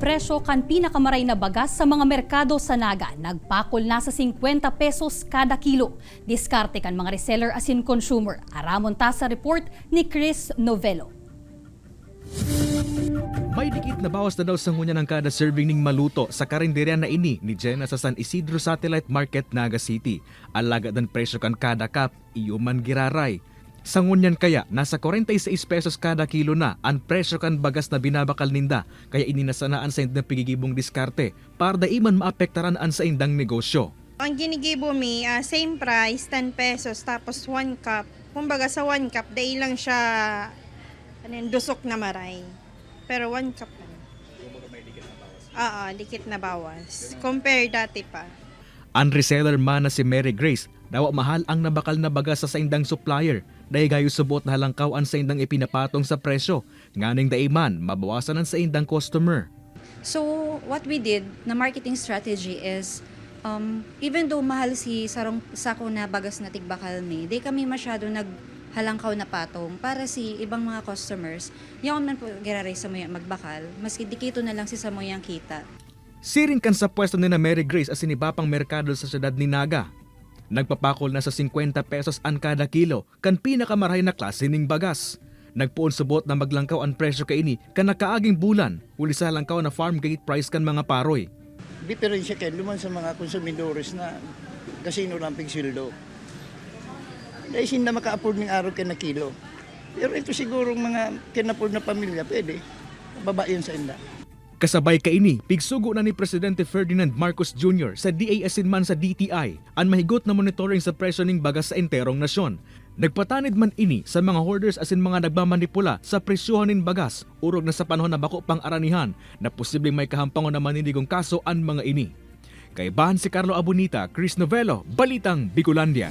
presyo kan pinakamaray na bagas sa mga merkado sa Naga. Nagpakol na sa 50 pesos kada kilo. Diskarte kan mga reseller asin consumer. Aramon ta sa report ni Chris Novelo. May dikit na bawas na daw sa ngunya ng kada serving ning maluto sa karinderya na ini ni Jenna sa San Isidro Satellite Market, Naga City. Alagad ang presyo kan kada cup, iyuman giraray. Sa ngunyan kaya, nasa 46 pesos kada kilo na ang presyo kan bagas na binabakal ninda, kaya ininasanaan sa indang pigigibong diskarte para daiman maapektaran an sa indang negosyo. Ang ginigibo mi, same price, 10 pesos, tapos 1 cup. Kumbaga sa 1 cup, dahil lang siya dusok na maray. Pero 1 cup na. Dikit na bawas. Compare dati pa. Ang reseller man na si Mary Grace, daw mahal ang nabakal na bagas sa indang supplier, dahil gayo subot na halangkawan sa indang ipinapatong sa presyo, nganing daiman mabawasan ang sa indang customer. So what we did na marketing strategy is, even though mahal si sako na bagas na tigbakal ni, di kami masyado naghalangkaw na patong para si ibang mga customers. Yung man po giraray sa moyang magbakal, maski dikito na lang si sa moyang kita. Siring kan sa pwesto ni na Mary Grace as sinibapang merkado sa syudad ni Naga. Nagpapakol na sa 50 pesos ang kada kilo kan pinakamarahay na klase ning bagas. Nagpuon subot na maglangkaw ang presyo kaini kan nakaaging bulan, uli sa langkaw na farm gate price kan mga paroy. Diferensya kayo luman sa mga konsumidores na kasino lang pigsildo. Dahil hindi na maka-afford ng araw na kilo. Pero ito sigurong mga kin-afford na pamilya, pwede. Baba yun sa inda. Kasabay kaini, pigsugo na ni Presidente Ferdinand Marcos Jr. sa DA asinman sa DTI ang mahigot na monitoring sa presyo ning bagas sa enterong nasyon. Nagpatanid man ini sa mga hoarders asin mga nagmamanipula sa presyohan ning bagas, urog na sa panahon na bako pang aranihan na posibleng may kahampangon na manindigong kaso ang mga ini. Kay Bahan si Carlo Abunita, Chris Novelo, Balitang Bicolandia.